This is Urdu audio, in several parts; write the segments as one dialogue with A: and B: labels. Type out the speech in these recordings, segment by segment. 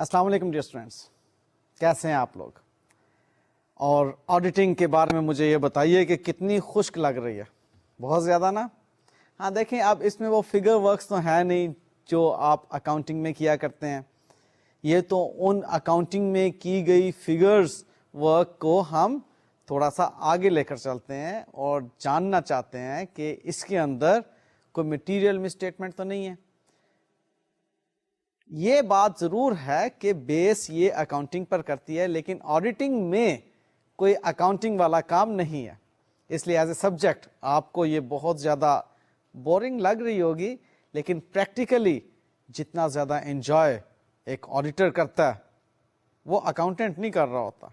A: السلام علیکم ڈیئر اسٹوڈینٹس، کیسے ہیں آپ لوگ؟ اور آڈیٹنگ کے بارے میں مجھے یہ بتائیے کہ کتنی خشک لگ رہی ہے؟ بہت زیادہ نا؟ ہاں دیکھیں، اب اس میں وہ فگر ورکس تو ہے نہیں جو آپ اکاؤنٹنگ میں کیا کرتے ہیں. یہ تو ان اکاؤنٹنگ میں کی گئی فگرز ورک کو ہم تھوڑا سا آگے لے کر چلتے ہیں اور جاننا چاہتے ہیں کہ اس کے اندر کوئی مٹیریل مسٹیٹمنٹ تو نہیں ہے. یہ بات ضرور ہے کہ بیس یہ اکاؤنٹنگ پر کرتی ہے، لیکن آڈیٹنگ میں کوئی اکاؤنٹنگ والا کام نہیں ہے. اس لیے ایز اے سبجیکٹ آپ کو یہ بہت زیادہ بورنگ لگ رہی ہوگی، لیکن پریکٹیکلی جتنا زیادہ انجوائے ایک آڈیٹر کرتا ہے وہ اکاؤنٹنٹ نہیں کر رہا ہوتا.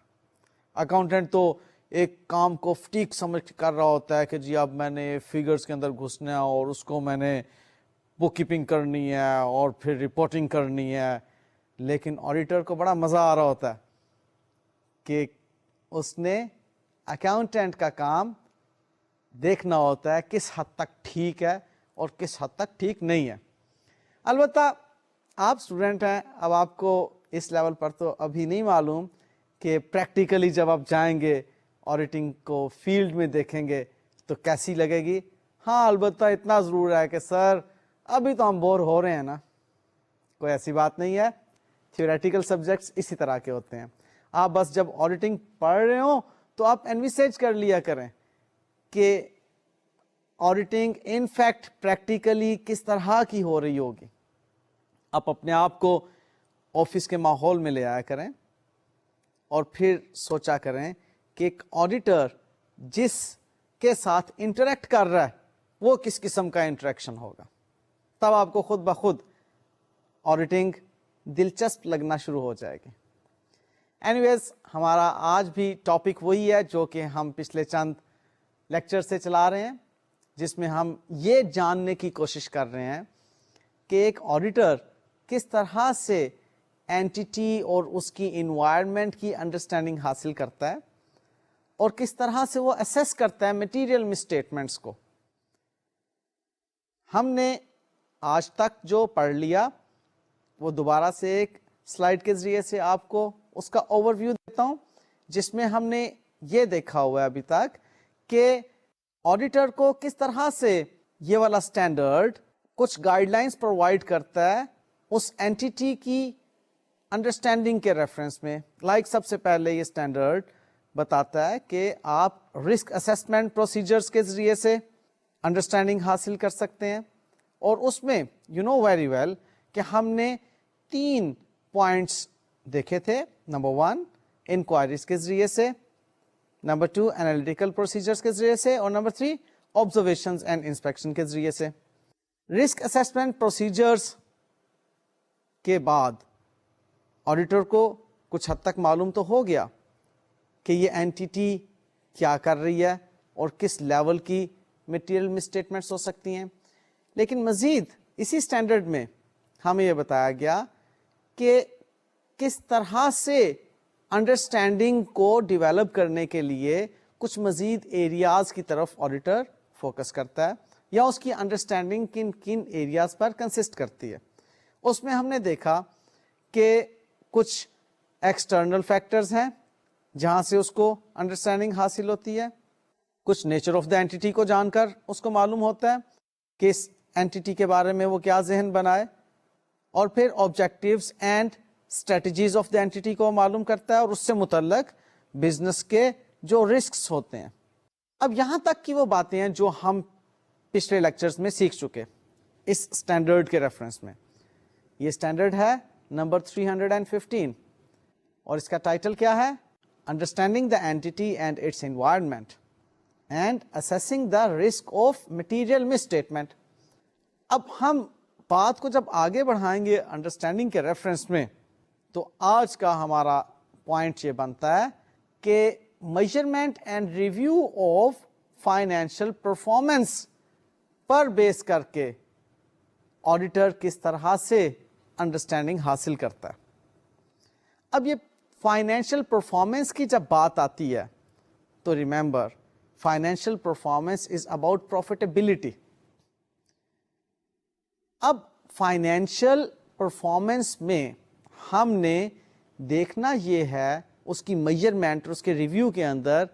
A: اکاؤنٹنٹ تو ایک کام کو فٹیک سمجھ کر رہا ہوتا ہے کہ جی اب میں نے فگرز کے اندر گھسنا ہے اور اس کو میں نے بک کیپنگ کرنی ہے اور پھر رپورٹنگ کرنی ہے. لیکن آڈیٹر کو بڑا مزہ آ رہا ہوتا ہے کہ اس نے اکاؤنٹنٹ کا کام دیکھنا ہوتا ہے کس حد تک ٹھیک ہے اور کس حد تک ٹھیک نہیں ہے. البتہ آپ اسٹوڈنٹ ہیں، اب آپ کو اس لیول پر تو ابھی نہیں معلوم کہ پریکٹیکلی جب آپ جائیں گے آڈیٹنگ کو فیلڈ میں دیکھیں گے تو کیسی لگے گی. ہاں البتہ اتنا ضرور ہے کہ سر ابھی تو ہم بور ہو رہے ہیں نا. کوئی ایسی بات نہیں ہے، تھیوریٹیکل سبجیکٹس اسی طرح کے ہوتے ہیں. آپ بس جب آڈیٹنگ پڑھ رہے ہوں تو آپ انویسیج کر لیا کریں کہ آڈیٹنگ ان فیکٹ پریکٹیکلی کس طرح کی ہو رہی ہوگی. آپ اپنے آپ کو آفس کے ماحول میں لے آیا کریں اور پھر سوچا کریں کہ ایک آڈیٹر جس کے ساتھ انٹریکٹ کر رہا ہے وہ کس قسم کا انٹریکشن ہوگا. تب آپ کو خود بخود آڈیٹنگ دلچسپ لگنا شروع ہو جائے گی. اینیویز، ہمارا آج بھی ٹاپک وہی ہے جو کہ ہم پچھلے چند لیکچر سے چلا رہے ہیں، جس میں ہم یہ جاننے کی کوشش کر رہے ہیں کہ ایک آڈیٹر کس طرح سے اینٹیٹی اور اس کی انوائرمنٹ کی انڈرسٹینڈنگ حاصل کرتا ہے اور کس طرح سے وہ اسیس کرتا ہے مٹیریل مسٹیٹمنٹس کو. ہم نے آج تک جو پڑھ لیا وہ دوبارہ سے ایک سلائیڈ کے ذریعے سے آپ کو اس کا اوور ویو دیتا ہوں، جس میں ہم نے یہ دیکھا ہوا ہے ابھی تک کہ آڈیٹر کو کس طرح سے یہ والا اسٹینڈرڈ کچھ گائیڈ لائنس پرووائڈ کرتا ہے اس اینٹیٹی کی انڈرسٹینڈنگ کے ریفرنس میں. سب سے پہلے یہ اسٹینڈرڈ بتاتا ہے کہ آپ رسک اسیسمنٹ پروسیجرز کے ذریعے سے انڈرسٹینڈنگ حاصل کر سکتے ہیں. اور اس میں یو نو ویری ویل کہ ہم نے 3 پوائنٹس دیکھے تھے. نمبر 1 انکوائریز کے ذریعے سے، نمبر 2 انالیٹیکل پروسیجرز کے ذریعے سے، اور نمبر 3 آبزرویشنز اینڈ انسپیکشن کے ذریعے سے. رسک اسیسمنٹ پروسیجرز کے بعد آڈیٹر کو کچھ حد تک معلوم تو ہو گیا کہ یہ اینٹیٹی کیا کر رہی ہے اور کس لیول کی مٹیریل مسٹیٹمنٹس ہو سکتی ہیں. لیکن مزید اسی اسٹینڈرڈ میں ہمیں یہ بتایا گیا کہ کس طرح سے انڈرسٹینڈنگ کو ڈیولپ کرنے کے لیے کچھ مزید ایریاز کی طرف آڈیٹر فوکس کرتا ہے، یا اس کی انڈرسٹینڈنگ کن کن ایریاز پر کنسسٹ کرتی ہے. اس میں ہم نے دیکھا کہ کچھ ایکسٹرنل فیکٹرز ہیں جہاں سے اس کو انڈرسٹینڈنگ حاصل ہوتی ہے. کچھ نیچر آف دا اینٹیٹی کو جان کر اس کو معلوم ہوتا ہے کہ اس اینٹیٹی کے بارے میں وہ کیا ذہن بنائے، اور پھر objectives and strategies of the entity کو معلوم کرتا ہے اور اس سے متعلق بزنس کے جو رسکس ہوتے ہیں. اب یہاں تک کی وہ باتیں ہیں جو ہم پچھلے لیکچرز میں سیکھ چکے اس اسٹینڈرڈ کے ریفرنس میں. یہ اسٹینڈرڈ ہے نمبر 315 اور اس کا ٹائٹل کیا ہے؟ Understanding the entity and its environment and assessing the risk of material misstatement. اب ہم بات کو جب آگے بڑھائیں گے انڈرسٹینڈنگ کے ریفرنس میں، تو آج کا ہمارا پوائنٹ یہ بنتا ہے کہ measurement and review of financial performance پر بیس کر کے آڈیٹر کس طرح سے انڈرسٹینڈنگ حاصل کرتا ہے. اب یہ فائنینشیل پرفارمنس کی جب بات آتی ہے تو remember financial performance is about profitability. اب فائنینشیل پرفارمنس میں ہم نے دیکھنا یہ ہے اس کی میجرمنٹ، اس کے ریویو کے اندر،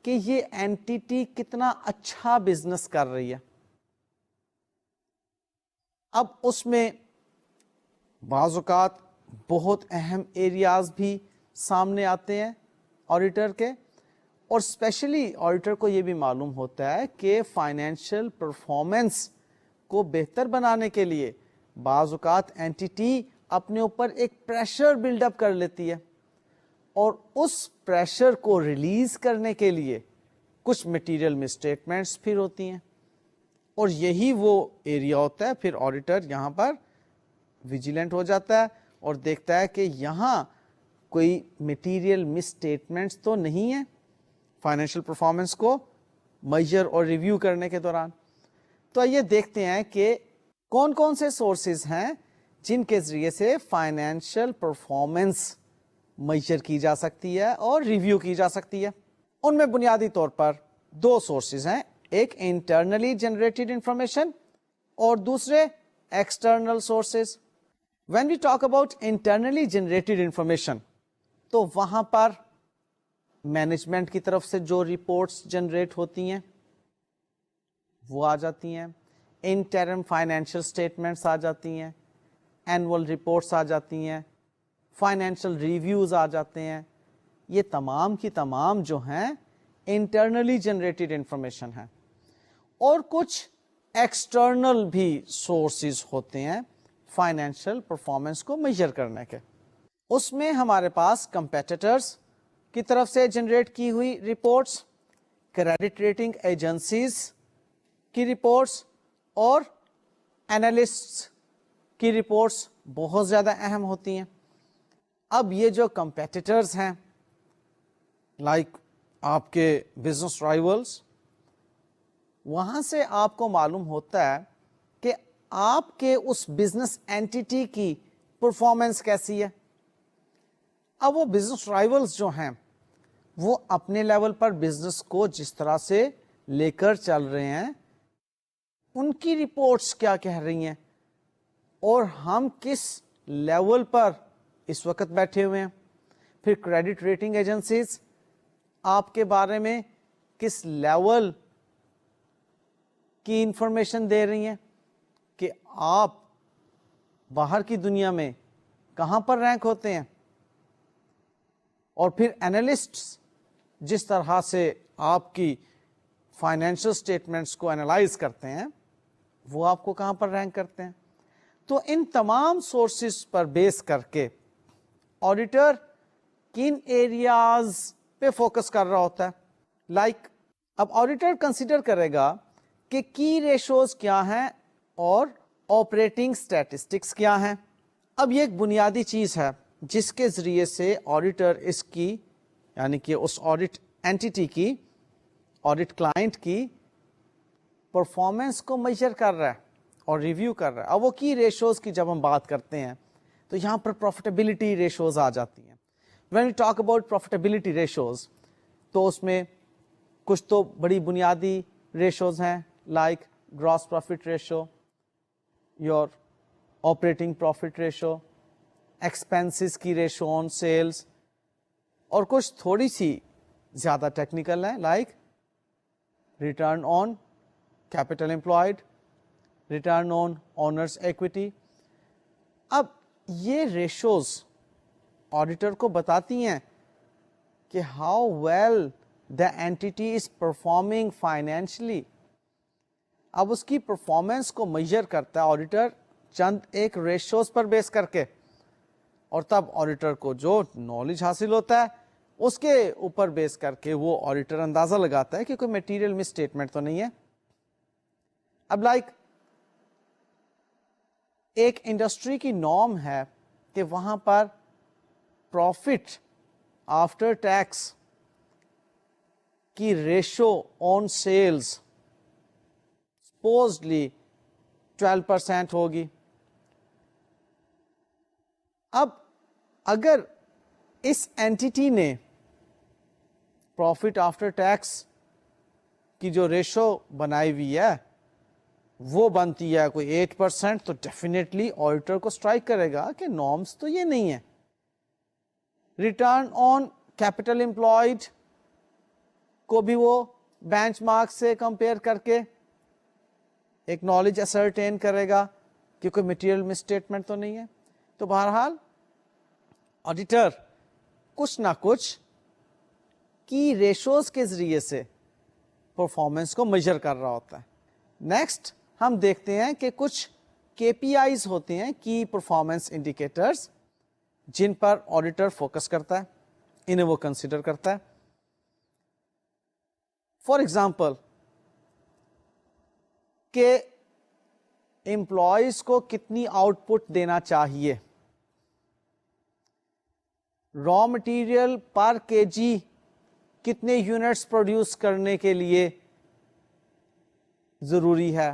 A: کہ یہ اینٹیٹی کتنا اچھا بزنس کر رہی ہے. اب اس میں بعض اوقات بہت اہم ایریاز بھی سامنے آتے ہیں آڈیٹر کے، اور اسپیشلی آڈیٹر کو یہ بھی معلوم ہوتا ہے کہ فائنینشیل پرفارمنس کو بہتر بنانے کے لیے بعض اوقات اینٹیٹی اپنے اوپر ایک پریشر بلڈ اپ کر لیتی ہے، اور اس پریشر کو ریلیز کرنے کے لیے کچھ مٹیریل مسٹیٹمنٹس پھر ہوتی ہیں، اور یہی وہ ایریا ہوتا ہے پھر آڈیٹر یہاں پر ویجیلنٹ ہو جاتا ہے اور دیکھتا ہے کہ یہاں کوئی مٹیریل مسٹیٹمنٹس تو نہیں ہیں فائنینشیل پرفارمنس کو میجر اور ریویو کرنے کے دوران. تو آئیے دیکھتے ہیں کہ کون کون سے سورسز ہیں جن کے ذریعے سے فائنینشیل پرفارمنس میجر کی جا سکتی ہے اور ریویو کی جا سکتی ہے. ان میں بنیادی طور پر دو سورسز ہیں، ایک انٹرنلی جنریٹڈ انفارمیشن اور دوسرے external sources. When we talk about internally generated information تو وہاں پر مینجمنٹ کی طرف سے جو رپورٹس جنریٹ ہوتی ہیں وہ آ جاتی ہیں، انٹرم فائنینشیل اسٹیٹمنٹس آ جاتی ہیں، اینول رپورٹس آ جاتی ہیں، فائنینشیل ریویوز آ جاتے ہیں. یہ تمام کی تمام جو ہیں انٹرنلی جنریٹڈ انفارمیشن ہیں. اور کچھ ایکسٹرنل بھی سورسز ہوتے ہیں فائنینشیل پرفارمنس کو میجر کرنے کے. اس میں ہمارے پاس کمپیٹیٹرز کی طرف سے جنریٹ کی ہوئی رپورٹس، کریڈٹ ریٹنگ ایجنسیز کی رپورٹس اور اینالسٹس کی رپورٹس بہت زیادہ اہم ہوتی ہیں. اب یہ جو کمپیٹیٹرز ہیں لائک آپ کے بزنس رائیولز، وہاں سے آپ کو معلوم ہوتا ہے کہ آپ کے اس بزنس اینٹیٹی کی پرفارمنس کیسی ہے. اب وہ بزنس رائیولز جو ہیں وہ اپنے لیول پر بزنس کو جس طرح سے لے کر چل رہے ہیں، ان کی رپورٹس کیا کہہ رہی ہیں، اور ہم کس لیول پر اس وقت بیٹھے ہوئے ہیں. پھر کریڈٹ ریٹنگ ایجنسیز آپ کے بارے میں کس لیول کی انفارمیشن دے رہی ہیں کہ آپ باہر کی دنیا میں کہاں پر رینک ہوتے ہیں. اور پھر اینالسٹس جس طرح سے آپ کی فائنینشیل اسٹیٹمنٹس کو اینالائز کرتے ہیں وہ آپ کو کہاں پر رینک کرتے ہیں. تو ان تمام سورسز پر بیس کر کے آڈیٹر کن ایریاز پہ فوکس کر رہا ہوتا ہے. لائک اب آڈیٹر کنسیڈر کرے گا کہ کی ریشوز کیا ہیں اور آپریٹنگ اسٹیٹسٹکس کیا ہیں. اب یہ ایک بنیادی چیز ہے جس کے ذریعے سے آڈیٹر اس کی یعنی کہ اس آڈٹ اینٹیٹی کی، آڈٹ کلائنٹ کی پرفارمنس کو میجر کر رہا ہے اور ریویو کر رہا ہے. اب وہ کی ریشوز کی جب ہم بات کرتے ہیں تو یہاں پر پروفیٹیبلٹی ریشوز آ جاتی ہیں. When you talk about profitability ratios تو اس میں کچھ تو بڑی بنیادی ریشوز ہیں like gross profit ratio, your operating profit ratio, expenses کی ریشو آن سیلز، اور کچھ تھوڑی سی زیادہ ٹیکنیکل ہے like return on capital employed, return on owners equity. اب یہ ریشوز آڈیٹر کو بتاتی ہیں کہ how well the entity is performing financially. اب اس کی پرفارمنس کو میجر کرتا ہے آڈیٹر چند ایک ریشوز پر بیس کر کے، اور تب آڈیٹر کو جو نالج حاصل ہوتا ہے اس کے اوپر بیس کر کے وہ آڈیٹر اندازہ لگاتا ہے کہ کوئی میٹیریل مس اسٹیٹمنٹ تو نہیں ہے. اب لائک ایک انڈسٹری کی نارم ہے کہ وہاں پر پروفٹ آفٹر ٹیکس کی ریشو آن سیلز سپوزلی 12% ہوگی. اب اگر اس اینٹیٹی نے پروفٹ آفٹر ٹیکس کی جو ریشو بنائی ہوئی ہے وہ بنتی ہے کوئی 8%, تو ڈیفینیٹلی آڈیٹر کو اسٹرائک کرے گا کہ نارمس تو یہ نہیں ہے. ریٹرن آن کیپٹل امپلائڈ کو بھی وہ بینچ مارک سے کمپیئر کر کے ایک نالج اسرٹین کرے گا کہ کوئی مٹیریل مسٹیٹمنٹ تو نہیں ہے. تو بہرحال آڈیٹر کچھ نہ کچھ کی ریشوز کے ذریعے سے پرفارمنس کو میجر کر رہا ہوتا ہے. نیکسٹ ہم دیکھتے ہیں کہ کچھ KPIs ہوتے ہیں کی پرفارمنس انڈیکیٹرز جن پر آڈیٹر فوکس کرتا ہے, انہیں وہ کنسیڈر کرتا ہے. فار ایگزامپل کہ امپلائیز کو کتنی آؤٹ پٹ دینا چاہیے, را مٹیریل پر KG کتنے یونٹس پروڈیوس کرنے کے لیے ضروری ہے,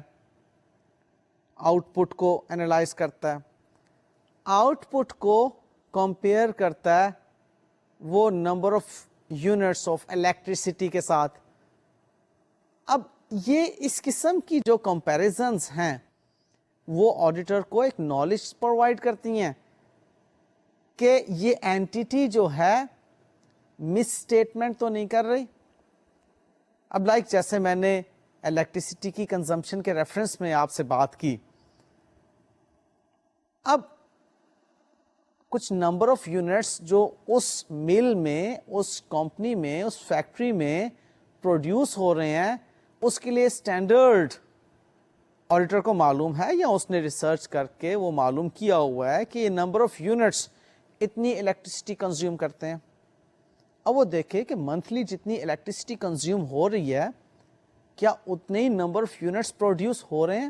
A: آؤٹ پٹ کو اینالائز کرتا ہے. آؤٹ پٹ کو کمپیئر کرتا ہے وہ number of units of electricity کے ساتھ. اب یہ اس قسم کی جو کمپیریزنز ہیں وہ آڈیٹر کو ایک نالج پرووائڈ کرتی ہیں کہ یہ اینٹیٹی جو ہے مس اسٹیٹمنٹ تو نہیں کر رہی. اب جیسے میں نے الیکٹریسٹی کی کنزمپشن کے ریفرنس میں آپ سے بات کی, اب کچھ نمبر آف یونٹس جو اس مل میں, اس کمپنی میں, اس فیکٹری میں پروڈیوس ہو رہے ہیں, اس کے لیے اسٹینڈرڈ آڈیٹر کو معلوم ہے یا اس نے ریسرچ کر کے وہ معلوم کیا ہوا ہے کہ یہ نمبر آف یونٹس اتنی الیکٹریسٹی کنزیوم کرتے ہیں. اب وہ دیکھے کہ منتھلی جتنی الیکٹریسٹی کنزیوم ہو رہی ہے کیا اتنے ہی نمبر آف یونٹس پروڈیوس ہو رہے ہیں.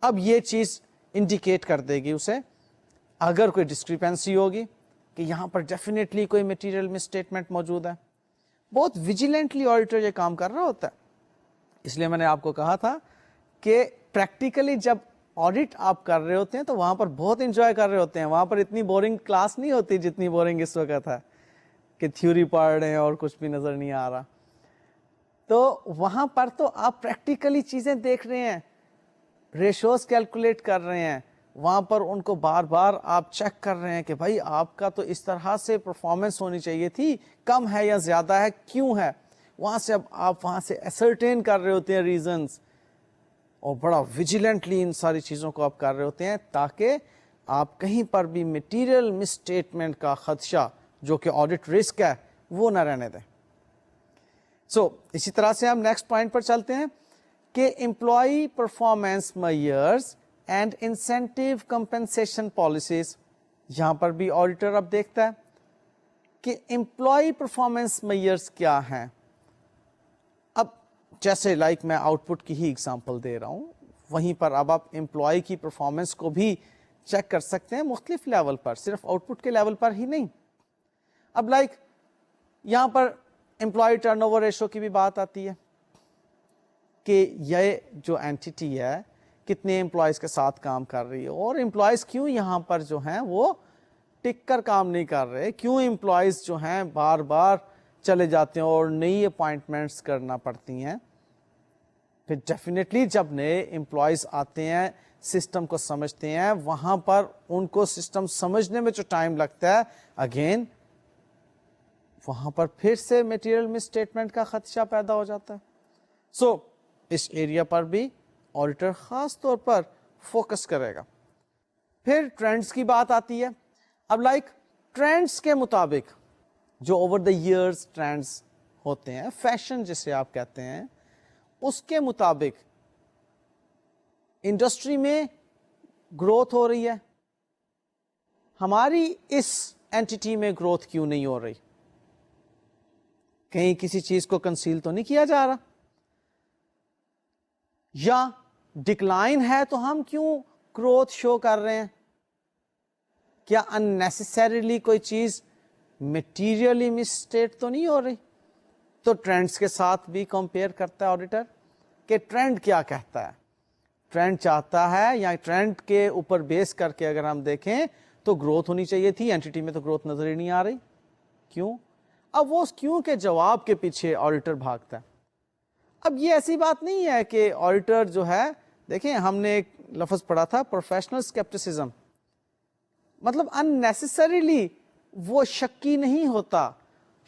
A: اب یہ چیز انڈیکیٹ کر دے گی اسے اگر کوئی ڈسکریپنسی ہوگی کہ یہاں پر ڈیفینیٹلی کوئی مٹیریل مسٹیٹمنٹ موجود ہے. بہت ویجیلنٹلی آڈیٹر یہ کام کر رہا ہوتا ہے. اس لیے میں نے آپ کو کہا تھا کہ پریکٹیکلی جب آڈٹ آپ کر رہے ہوتے ہیں تو وہاں پر بہت انجوائے کر رہے ہوتے ہیں. وہاں پر اتنی بورنگ کلاس نہیں ہوتی جتنی بورنگ اس وقت ہے کہ تھیوری پڑھ رہے ہیں اور کچھ بھی نظر نہیں آ رہا. تو وہاں پر تو آپ پریکٹیکلی چیزیں دیکھ رہے ہیں, ریشوز کیلکولیٹ کر رہے ہیں, وہاں پر ان کو بار بار آپ چیک کر رہے ہیں کہ بھائی آپ کا تو اس طرح سے پرفارمنس ہونی چاہیے تھی, کم ہے یا زیادہ ہے, کیوں ہے. وہاں سے اب آپ وہاں سے ایسرٹین کر رہے ہوتے ہیں ریزنز, اور بڑا ویجیلنٹلی ان ساری چیزوں کو آپ کر رہے ہوتے ہیں تاکہ آپ کہیں پر بھی مٹیریل مسٹیٹمنٹ کا خدشہ جو کہ آڈٹ رسک ہے وہ نہ رہنے دیں. اسی طرح سے ہم نیکسٹ پوائنٹ پر چلتے ہیں کہ employee performance measures and incentive compensation policies. یہاں پر بھی آڈیٹر اب دیکھتا ہے کہ امپلائی پرفارمنس میئرز کیا ہیں. اب جیسے میں آؤٹ پٹ کی ہی ایگزامپل دے رہا ہوں, وہیں پر اب آپ امپلائی کی پرفارمنس کو بھی چیک کر سکتے ہیں مختلف لیول پر, صرف آؤٹ پٹ کے لیول پر ہی نہیں. اب یہاں پر امپلائی ٹرن اوور ریشو کی بھی بات آتی ہے کہ یہ جو اینٹیٹی ہے کتنے امپلائیز کے ساتھ کام کر رہی ہے, اور امپلائیز کیوں یہاں پر جو ہیں وہ ٹک کر کام نہیں کر رہے, کیوں امپلائیز جو ہیں بار بار چلے جاتے ہیں اور نئی اپوائنٹمنٹس کرنا پڑتی ہیں. پھر ڈیفینیٹلی جب نئے امپلائیز آتے ہیں, سسٹم کو سمجھتے ہیں, وہاں پر ان کو سسٹم سمجھنے میں جو ٹائم لگتا ہے, اگین وہاں پر پھر سے میٹیریل مسٹیٹمنٹ کا خدشہ پیدا ہو جاتا ہے. اس ایریا پر بھی آڈیٹر خاص طور پر فوکس کرے گا. پھر ٹرینڈز کی بات آتی ہے. اب ٹرینڈز کے مطابق جو اوور دا ایئرز ٹرینڈز ہوتے ہیں, فیشن جسے آپ کہتے ہیں, اس کے مطابق انڈسٹری میں گروتھ ہو رہی ہے, ہماری اس اینٹیٹی میں گروتھ کیوں نہیں ہو رہی, کہیں کسی چیز کو کنسیل تو نہیں کیا جا رہا, یا ڈکلائن ہے تو ہم کیوں گروتھ شو کر رہے ہیں, کیا اننیسیسریلی کوئی چیز میٹیریلی مسٹیٹ تو نہیں ہو رہی. تو ٹرینڈز کے ساتھ بھی کمپیئر کرتا ہے آڈیٹر کہ ٹرینڈ کیا کہتا ہے. ٹرینڈ چاہتا ہے یا ٹرینڈ کے اوپر بیس کر کے اگر ہم دیکھیں تو گروتھ ہونی چاہیے تھی, اینٹیٹی میں تو گروتھ نظر ہی نہیں آ رہی, کیوں. اب وہ اس کیوں کے جواب کے پیچھے آڈیٹر بھاگتا ہے. اب یہ ایسی بات نہیں ہے کہ آڈیٹر جو ہے، دیکھیں ہم نے ایک لفظ پڑھا تھا پروفیشنل اسکیپٹسزم، مطلب unnecessarily وہ شکی نہیں ہوتا،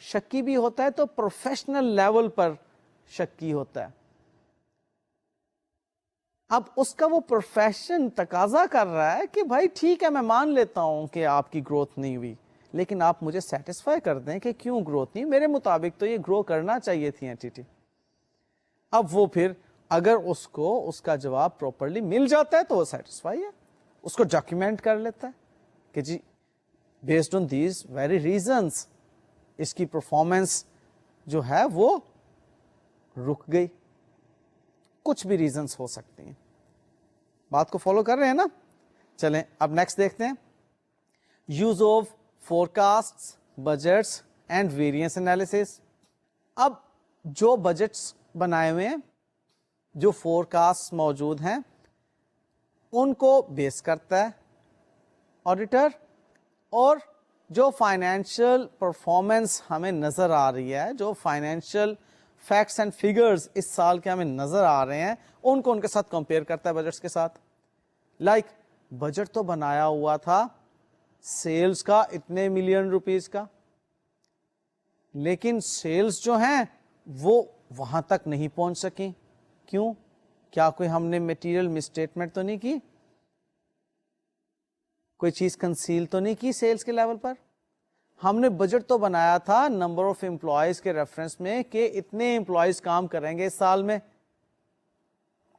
A: شکی بھی ہوتا ہے تو پروفیشنل لیول پر شکی ہوتا ہے. اب اس کا وہ پروفیشن تقاضا کر رہا ہے کہ بھائی ٹھیک ہے میں مان لیتا ہوں کہ آپ کی گروتھ نہیں ہوئی، لیکن آپ مجھے سیٹسفائی کر دیں کہ کیوں گروتھ نہیں، میرے مطابق تو یہ گرو کرنا چاہیے تھی اینٹیٹی. اب وہ پھر اگر اس کو اس کا جواب پراپرلی مل جاتا ہے تو وہ سیٹسفائی ہے، اس کو ڈاکیومنٹ کر لیتا ہے کہ جی based on these very reasons اس کی پرفارمنس جو ہے وہ رک گئی. کچھ بھی ریزنس ہو سکتے ہیں. بات کو فالو کر رہے ہیں نا؟ چلیں اب نیکسٹ دیکھتے ہیں. Use of forecast, budgets and variance analysis. اب جو بجٹس بنائے ہوئے ہیں، جو فور کاسٹ موجود ہیں، ان کو بیس کرتا ہے آڈیٹر، اور جو فائنینشیل پرفارمنس ہمیں نظر آ رہی ہے، جو فائنینشیل فیکٹس اینڈ فگرز اس سال کے ہمیں نظر آ رہے ہیں، ان کو ان کے ساتھ کمپیئر کرتا ہے بجٹس کے ساتھ. لائک بجٹ تو بنایا ہوا تھا سیلز کا اتنے ملین روپیز کا، لیکن سیلز جو ہیں وہ وہاں تک نہیں پہنچ سکیں. کیوں؟ کیا کوئی ہم نے میٹیریل مسٹیٹمنٹ تو نہیں کی، کوئی چیز کنسیل تو نہیں کی سیلز کے لیول پر؟ ہم نے بجٹ تو بنایا تھا نمبر آف امپلائیز کے ریفرنس میں کہ اتنے امپلائیز کام کریں گے اس سال میں،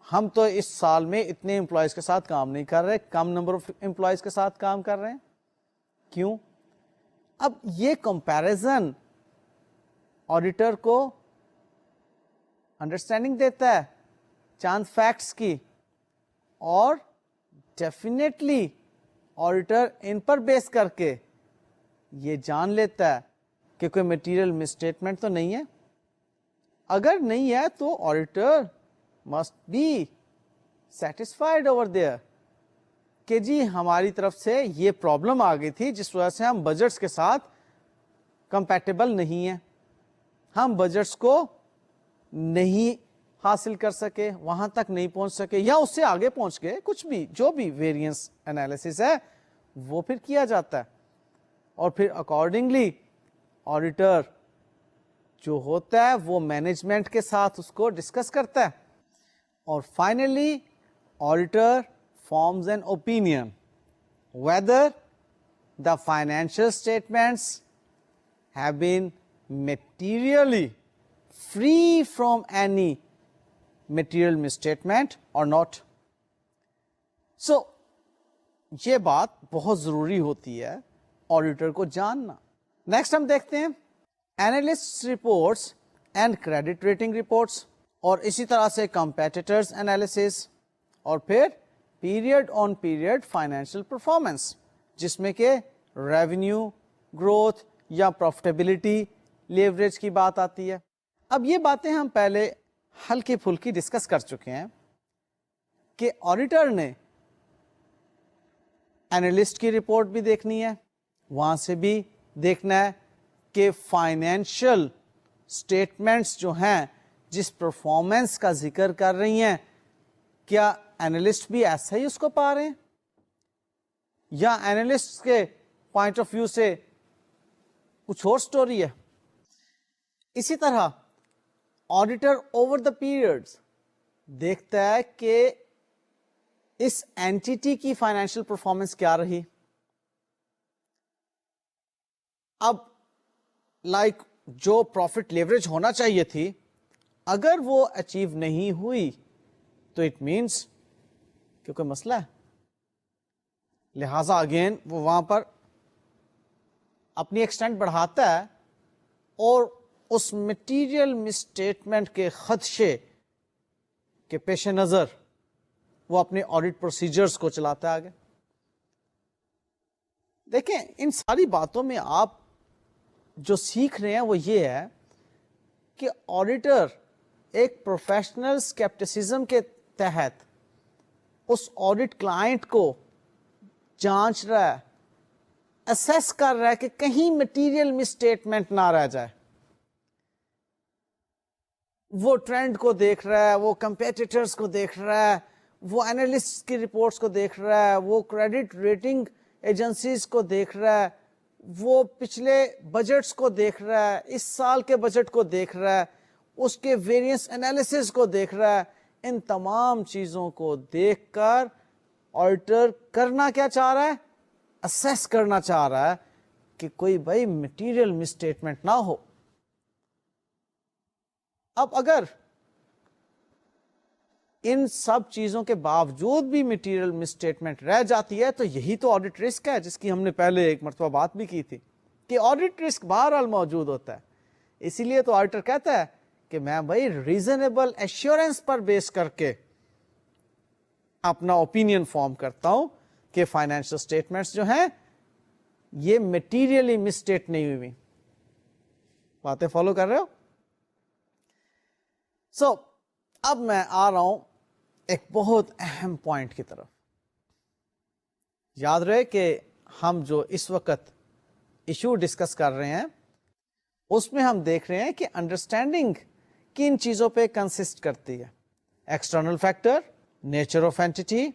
A: ہم تو اس سال میں اتنے امپلائیز کے ساتھ کام نہیں کر رہے، کم نمبر آف امپلائیز کے ساتھ کام کر رہے ہیں. کیوں؟ اب یہ کمپیرزن آڈیٹر کو انڈرسٹینڈنگ دیتا ہے چاند فیکٹس کی، اور ڈیفینیٹلی آڈیٹر ان پر بیس کر کے یہ جان لیتا ہے کہ کوئی مٹیریل مسٹیٹمنٹ تو نہیں ہے. اگر نہیں ہے تو auditor must be satisfied over there کہ جی ہماری طرف سے یہ پرابلم آ گئی تھی جس وجہ سے ہم بجٹس کے ساتھ کمپیٹیبل نہیں ہیں، ہم بجٹس کو نہیں حاصل کر سکے، وہاں تک نہیں پہنچ سکے، یا اس سے آگے پہنچ گئے، کچھ بھی جو بھی ویریئنس انالیسس ہے وہ پھر کیا جاتا ہے. اور پھر اکارڈنگلی آڈیٹر جو ہوتا ہے وہ مینجمنٹ کے ساتھ اس کو ڈسکس کرتا ہے. اور finally auditor forms an opinion whether the financial statements have been materially free from any material misstatement or not. So یہ بات بہت ضروری ہوتی ہے آڈیٹر کو جاننا. نیکسٹ ہم دیکھتے ہیں analyst reports and credit rating reports, اور اسی طرح سے کمپیٹیٹرز انالیسس، اور پھر پیریڈ آن پیریڈ فائنینشیل پرفارمنس، جس میں کہ ریونیو گروتھ یا پروفٹیبلٹی لیوریج کی بات آتی ہے. اب یہ باتیں ہم پہلے ہلکی پھلکی ڈسکس کر چکے ہیں کہ آڈیٹر نے اینالسٹ کی رپورٹ بھی دیکھنی ہے، وہاں سے بھی دیکھنا ہے کہ فائنینشیل اسٹیٹمنٹس جو ہیں جس پرفارمنس کا ذکر کر رہی ہیں، کیا اینالسٹ بھی ایسا ہی اس کو پا رہے ہیں، یا اینالسٹ کے پوائنٹ آف ویو سے کچھ اور سٹوری ہے. اسی طرح آڈیٹر اوور دا پیریڈز دیکھتا ہے کہ اس اینٹیٹی کی فائنینشیل پرفارمنس کیا رہی. اب لائک جو پروفٹ لیوریج ہونا چاہیے تھی، اگر وہ اچیو نہیں ہوئی تو اٹ مینس کہ کوئی مسئلہ ہے، لہذا اگین وہ وہاں پر اپنی ایکسٹینٹ بڑھاتا ہے اور اس مٹیریل مسٹیٹمنٹ کے خدشے کے پیش نظر وہ اپنے آڈٹ پروسیجرز کو چلاتا ہے آگے. دیکھیں ان ساری باتوں میں آپ جو سیکھ رہے ہیں وہ یہ ہے کہ آڈیٹر ایک پروفیشنل اسکیپٹسزم کے تحت اس آڈٹ کلائنٹ کو جانچ رہا ہے، اسیس کر رہا ہے کہ کہیں مٹیریل مسٹیٹمنٹ نہ رہ جائے. وہ ٹرینڈ کو دیکھ رہا ہے, وہ کمپیٹیٹرز کو دیکھ رہا ہے, وہ اینالسٹ کی رپورٹس کو دیکھ رہا ہے, وہ کریڈٹ ریٹنگ ایجنسیز کو دیکھ رہا ہے, وہ پچھلے بجٹس کو دیکھ رہا ہے, اس سال کے بجٹ کو دیکھ رہا ہے, اس کے ویریئنس انالیسس کو دیکھ رہا ہے. ان تمام چیزوں کو دیکھ کر آڈیٹر کرنا کیا چاہ رہا ہے؟ اسیس کرنا چاہ رہا ہے کہ کوئی بھائی مٹیریل مسٹیٹمنٹ نہ ہو. اب اگر ان سب چیزوں کے باوجود بھی مٹیریل مسٹیٹمنٹ رہ جاتی ہے تو یہی تو آڈٹ رسک ہے, جس کی ہم نے پہلے ایک مرتبہ بات بھی کی تھی کہ آڈٹ رسک بہرحال موجود ہوتا ہے. اسی لیے تو آڈیٹر کہتا ہے کہ میں بھائی ریزنیبل ایشورنس پر بیس کر کے اپنا اوپینین فارم کرتا ہوں کہ فائنینشل اسٹیٹمنٹس جو ہیں یہ میٹیریلی مسٹیٹ نہیں ہوئی. باتیں فالو کر رہے ہو؟ سو اب میں آ رہا ہوں ایک بہت اہم پوائنٹ کی طرف. یاد رہے کہ ہم جو اس وقت ایشو ڈسکس کر رہے ہیں اس میں ہم دیکھ رہے ہیں کہ انڈرسٹینڈنگ کن چیزوں پہ کنسسٹ کرتی ہے. External factor, nature of entity,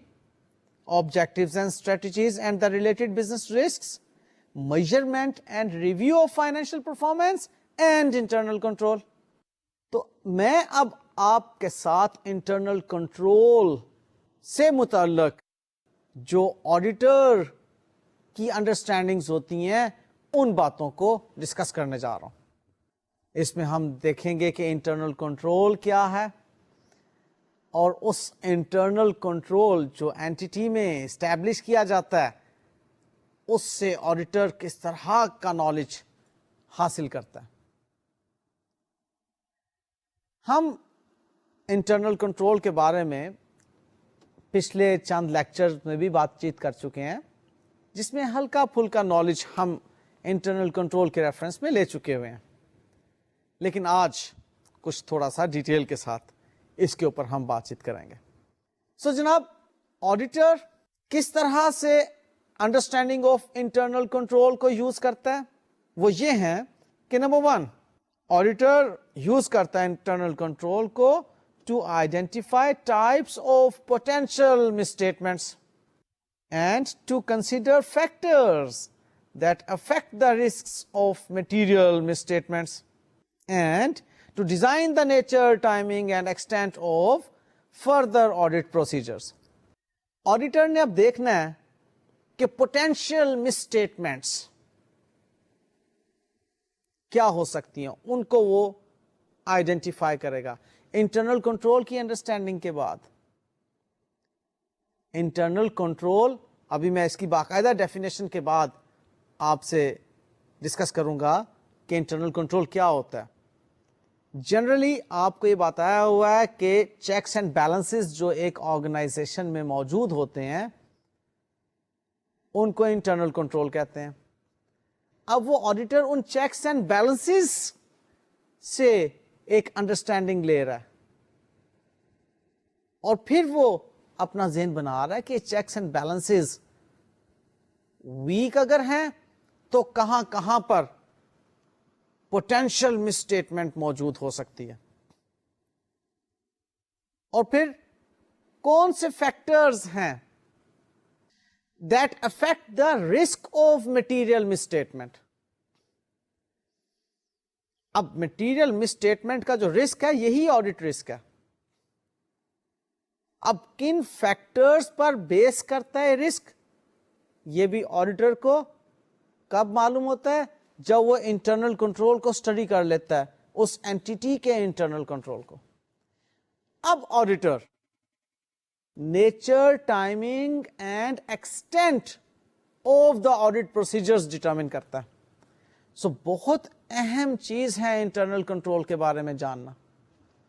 A: objectives and strategies and the related business risks, measurement and review of financial performance and internal control. تو میں اب آپ کے ساتھ انٹرنل کنٹرول سے متعلق جو آڈیٹر کی انڈرسٹینڈنگز ہوتی ہیں ان باتوں کو ڈسکس کرنے جا رہا ہوں. اس میں ہم دیکھیں گے کہ انٹرنل کنٹرول کیا ہے اور اس انٹرنل کنٹرول جو اینٹی میں اسٹیبلش کیا جاتا ہے اس سے آڈیٹر کس طرح کا نالج حاصل کرتا ہے. ہم انٹرنل کنٹرول کے بارے میں پچھلے چند لیکچر میں بھی بات چیت کر چکے ہیں جس میں ہلکا پھلکا نالج ہم انٹرنل کنٹرول کے ریفرنس میں لے چکے ہوئے ہیں, لیکن آج کچھ تھوڑا سا ڈیٹیل کے ساتھ اس کے اوپر ہم بات چیت کریں گے. سو جناب, آڈیٹر کس طرح سے انڈرسٹینڈنگ آف انٹرنل کنٹرول کو یوز کرتا ہے؟ وہ یہ ہیں کہ نمبر 1, آڈیٹر یوز کرتا ہے انٹرنل کنٹرول کو to identify types of potential misstatements and to consider factors that affect the risks of material misstatements and to design the nature, timing and extent of further audit procedures. Auditor نے اب دیکھنا ہے کہ potential misstatements کیا ہو سکتی ہیں, ان کو وہ آئیڈینٹیفائی کرے گا. انٹرنل کنٹرول کی انڈرسٹینڈنگ کے بعد انٹرنل کنٹرول, ابھی میں اس کی باقاعدہ ڈیفینیشن کے بعد آپ سے ڈسکس کروں گا کہ انٹرنل کنٹرول کیا ہوتا ہے. جنرلی آپ کو یہ بتایا ہوا ہے کہ چیکس اینڈ بیلنسز جو ایک آرگنائزیشن میں موجود ہوتے ہیں ان کو انٹرنل کنٹرول کہتے ہیں. اب وہ آڈیٹر ان چیکس اینڈ بیلنسز سے ایک انڈرسٹینڈنگ لے رہا ہے اور پھر وہ اپنا ذہن بنا رہا ہے کہ چیکس اینڈ بیلنسز ویک اگر ہیں تو کہاں کہاں پر پوٹینشیل مسٹیٹمنٹ موجود ہو سکتی ہے, اور پھر کون سے فیکٹرز ہیں that affect the risk of material misstatement. اب مٹیریل مسٹیٹمنٹ کا جو رسک ہے یہی آڈٹ رسک ہے. اب کن فیکٹرز پر بیس کرتا ہے رسک, یہ بھی آڈیٹر کو کب معلوم ہوتا ہے؟ جب وہ انٹرنل کنٹرول کو اسٹڈی کر لیتا ہے, اس اینٹی کے انٹرنل کنٹرول کو. اب auditor nature, timing and extent of the audit procedures determine کرتا ہے. سو بہت اہم چیز ہے انٹرنل کنٹرول کے بارے میں جاننا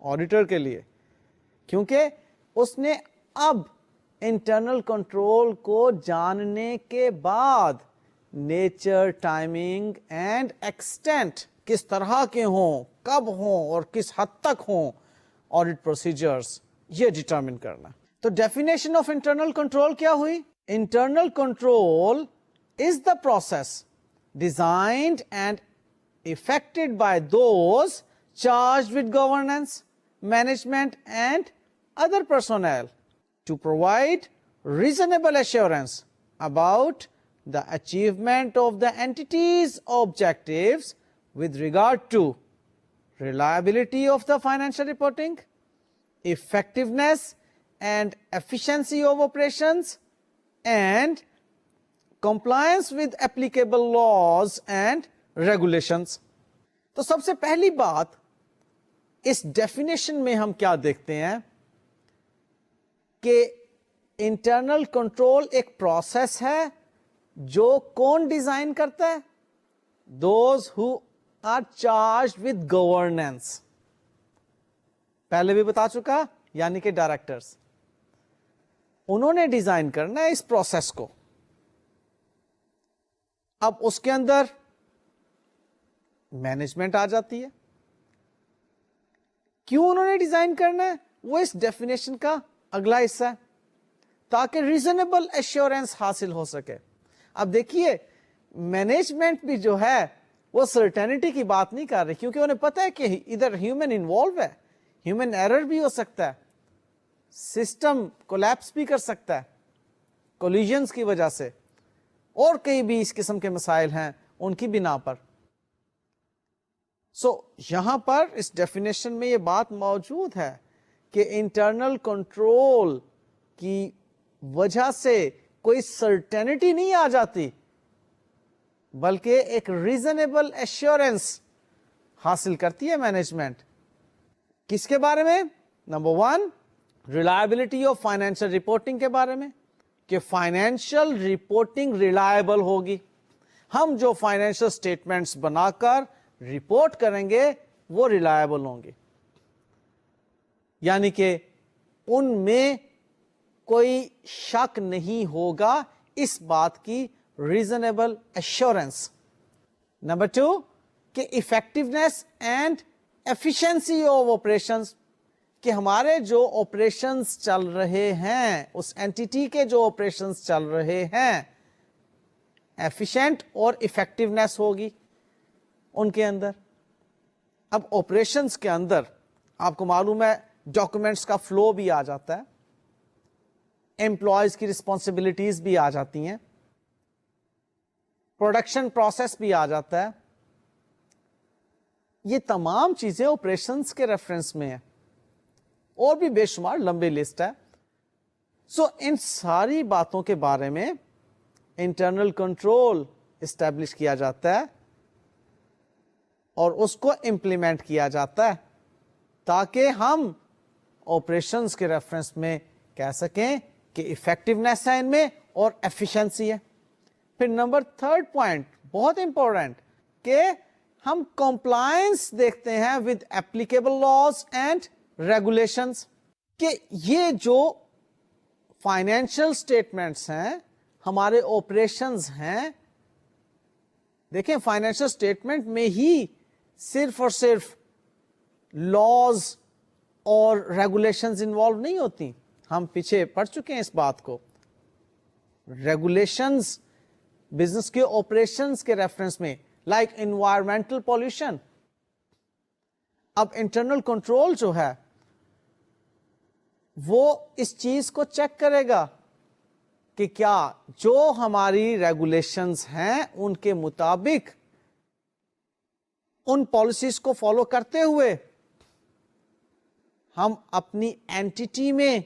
A: آڈیٹر کے لیے, کیونکہ اس نے اب انٹرنل کنٹرول کو جاننے کے بعد نیچر, ٹائمنگ اینڈ ایکسٹینٹ کس طرح کے ہوں, کب ہوں اور کس حد تک ہوں آڈٹ پروسیجرز, یہ ڈٹرمن کرنا. تو ڈیفینیشن آف انٹرنل کنٹرول کیا ہوئی؟ Internal control is the process designed and effected by those charged with governance management and other personnel to provide reasonable assurance about the achievement of the entity's objectives with regard to reliability of the financial reporting, effectiveness and efficiency of operations, and compliance with applicable laws and regulations. تو سب سے پہلی بات اس ڈیفینیشن میں ہم کیا دیکھتے ہیں کہ انٹرنل کنٹرول ایک پروسیس ہے جو کون ڈیزائن کرتا ہے؟ Those who are charged with governance. پہلے بھی بتا چکا، یعنی کہ ڈائریکٹرز، انہوں نے ڈیزائن کرنا ہے اس پروسیس کو. اب اس کے اندر مینجمنٹ آ جاتی ہے. کیوں انہوں نے ڈیزائن کرنا ہے؟ وہ اس ڈیفینیشن کا اگلا حصہ ہے تاکہ ریزنیبل ایشورنس حاصل ہو سکے. اب دیکھیے مینجمنٹ بھی جو ہے وہ سرٹینٹی کی بات نہیں کر رہی، کیونکہ انہیں پتا ہے کہ ادھر ہیومن انوالو ہے، ہیومن ایرر بھی ہو سکتا ہے، سسٹم کولیپس بھی کر سکتا ہے کولیجنز کی وجہ سے، اور کئی بھی اس قسم کے مسائل ہیں ان کی بنا پر. سو یہاں پر اس ڈیفینیشن میں یہ بات موجود ہے کہ انٹرنل کنٹرول کی وجہ سے کوئی سرٹینٹی نہیں آ جاتی، بلکہ ایک ریزنیبل ایشورنس حاصل کرتی ہے مینجمنٹ. کس کے بارے میں؟ Number 1 reliability of financial reporting کے بارے میں، کہ فائنینشیل رپورٹنگ ریلائبل ہوگی. ہم جو فائنینشیل اسٹیٹمنٹس بنا کر رپورٹ کریں گے وہ ریلائبل ہوں گے، یعنی کہ ان میں کوئی شک نہیں ہوگا اس بات کی ریزنیبل ایشورنس. نمبر 2 کہ effectiveness and efficiency of operations, کہ ہمارے جو آپریشنز چل رہے ہیں، اس اینٹیٹی کے جو آپریشنز چل رہے ہیں، ایفیشینٹ اور افیکٹونیس ہوگی ان کے اندر. اب آپریشنز کے اندر آپ کو معلوم ہے ڈاکومنٹس کا فلو بھی آ جاتا ہے، امپلائیز کی رسپانسبلٹیز بھی آ جاتی ہیں، پروڈکشن پروسیس بھی آ جاتا ہے. یہ تمام چیزیں آپریشنز کے ریفرنس میں ہیں، اور بھی بے شمار لمبی لسٹ ہے. سو ان ساری باتوں کے بارے میں انٹرنل کنٹرول اسٹیبلش کیا جاتا ہے اور اس کو امپلیمنٹ کیا جاتا ہے تاکہ ہم آپریشنز کے ریفرنس میں کہہ سکیں کہ افیکٹونیس ہے ان میں اور ایفیشنسی ہے. پھر نمبر 3 پوائنٹ بہت امپورٹنٹ کہ ہم کمپلائنس دیکھتے ہیں with applicable laws and regulations, کہ یہ جو فائنینشیل اسٹیٹمنٹس ہیں، ہمارے آپریشنز ہیں. دیکھیں فائنینشیل اسٹیٹمنٹ میں ہی صرف اور صرف لاز اور ریگولیشنز انوالو نہیں ہوتی. ہم پیچھے پڑھ چکے ہیں اس بات کو. ریگولیشنز بزنس کے آپریشنز کے ریفرنس میں، لائک انوائرمنٹل پولوشن. اب انٹرنل کنٹرول جو ہے وہ اس چیز کو چیک کرے گا کہ کیا جو ہماری ریگولیشنز ہیں ان کے مطابق ان پالیسیز کو فالو کرتے ہوئے ہم اپنی اینٹیٹی میں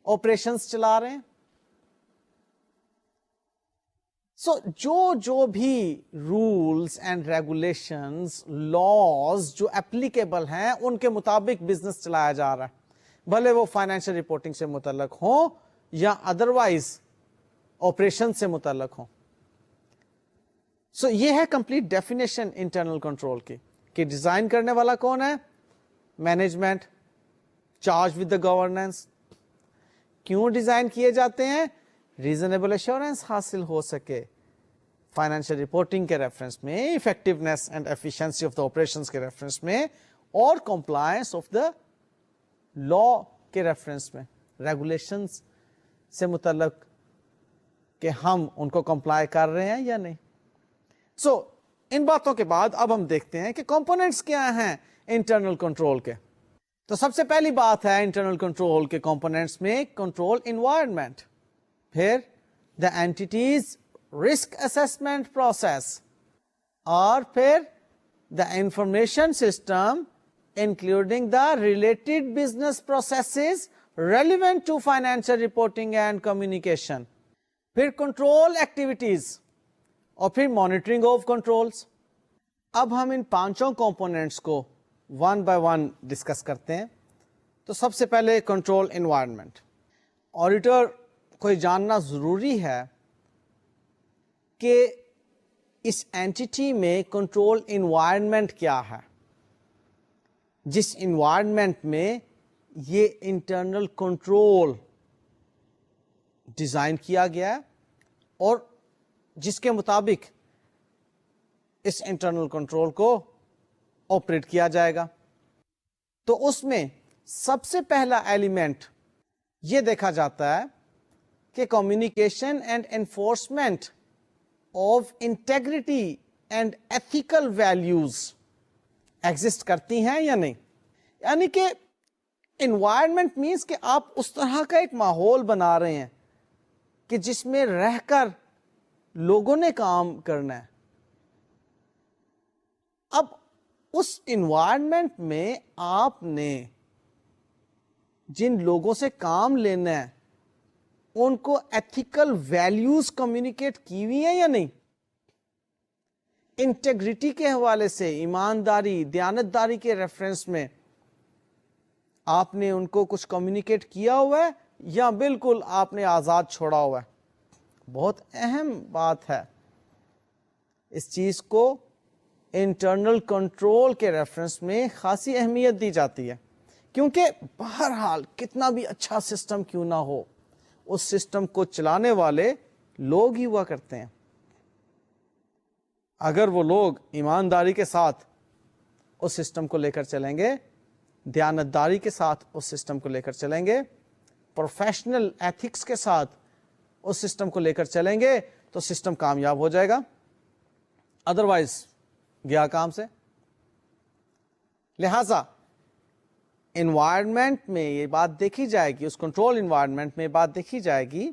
A: آپریشنز چلا رہے ہیں. سو جو بھی رولز اینڈ ریگولیشنز لاز جو اپلیکیبل ہیں ان کے مطابق بزنس چلایا جا رہا ہے، بھلے وہ فائنینشیل رپورٹنگ سے متعلق ہوں یا ادروائز آپریشن سے متعلق ہوں. سو یہ ہے کمپلیٹ ڈیفینیشن انٹرنل کنٹرول کی، کہ ڈیزائن کرنے والا کون ہے؟ Management, charge with the governance. کیوں ڈیزائن کیے جاتے ہیں؟ ریزنیبل ایشورنس حاصل ہو سکے فائنینشیل رپورٹنگ کے ریفرنس میں، effectiveness and efficiency of the operations کے ریفرنس میں، اور کمپلائنس آف دا لا کے ریفرنس میں، ریگولیشنز سے متعلق کہ ہم ان کو کمپلائی کر رہے ہیں یا نہیں. سو ان باتوں کے بعد اب ہم دیکھتے ہیں کہ کمپوننٹس کیا ہیں انٹرنل کنٹرول کے. تو سب سے پہلی بات ہے انٹرنل کنٹرول کے کمپوننٹس میں کنٹرول انوائرمنٹ، پھر the entity's risk assessment process, اور پھر the information system including the related business processes relevant to financial reporting and communication, پھر کنٹرول ایکٹیویٹیز، اور پھر مانیٹرنگ آف کنٹرولز۔ اب ہم ان پانچوں کمپوننٹس کو ون بائی ون ڈسکس کرتے ہیں۔ تو سب سے پہلے کنٹرول انوائرمنٹ، آڈیٹر کو یہ جاننا ضروری ہے کہ اس اینٹی میں کنٹرول انوائرمنٹ کیا ہے، جس انوائرمنٹ میں یہ انٹرنل کنٹرول ڈیزائن کیا گیا ہے اور جس کے مطابق اس انٹرنل کنٹرول کو آپریٹ کیا جائے گا۔ تو اس میں سب سے پہلا ایلیمنٹ یہ دیکھا جاتا ہے کہ communication and enforcement of integrity and ethical values exist کرتی ہیں یا نہیں۔ یعنی کہ انوائرمنٹ مینس کہ آپ اس طرح کا ایک ماحول بنا رہے ہیں کہ جس میں رہ کر لوگوں نے کام کرنا ہے۔ اب اس انوائرمنٹ میں آپ نے جن لوگوں سے کام لینا ہے ان کو ایتھیکل ویلیوز کمیونیکیٹ کی ہوئی ہیں یا نہیں۔ انٹیگریٹی کے حوالے سے، ایمانداری، دیانتداری کے ریفرنس میں آپ نے ان کو کچھ کمیونیکیٹ کیا ہوا ہے یا بالکل آپ نے آزاد چھوڑا ہوا ہے۔ بہت اہم بات ہے، اس چیز کو انٹرنل کنٹرول کے ریفرنس میں خاصی اہمیت دی جاتی ہے، کیونکہ بہرحال کتنا بھی اچھا سسٹم کیوں نہ ہو، اس سسٹم کو چلانے والے لوگ ہی ہوا کرتے ہیں۔ اگر وہ لوگ ایمانداری کے ساتھ اس سسٹم کو لے کر چلیں گے، دیانتداری کے ساتھ اس سسٹم کو لے کر چلیں گے، پروفیشنل ایتھکس کے ساتھ اس سسٹم کو لے کر چلیں گے، تو سسٹم کامیاب ہو جائے گا، ادروائز گیا کام سے۔ لہذا انوائرمنٹ میں یہ بات دیکھی جائے گی، اس کنٹرول انوائرمنٹ میں بات دیکھی جائے گی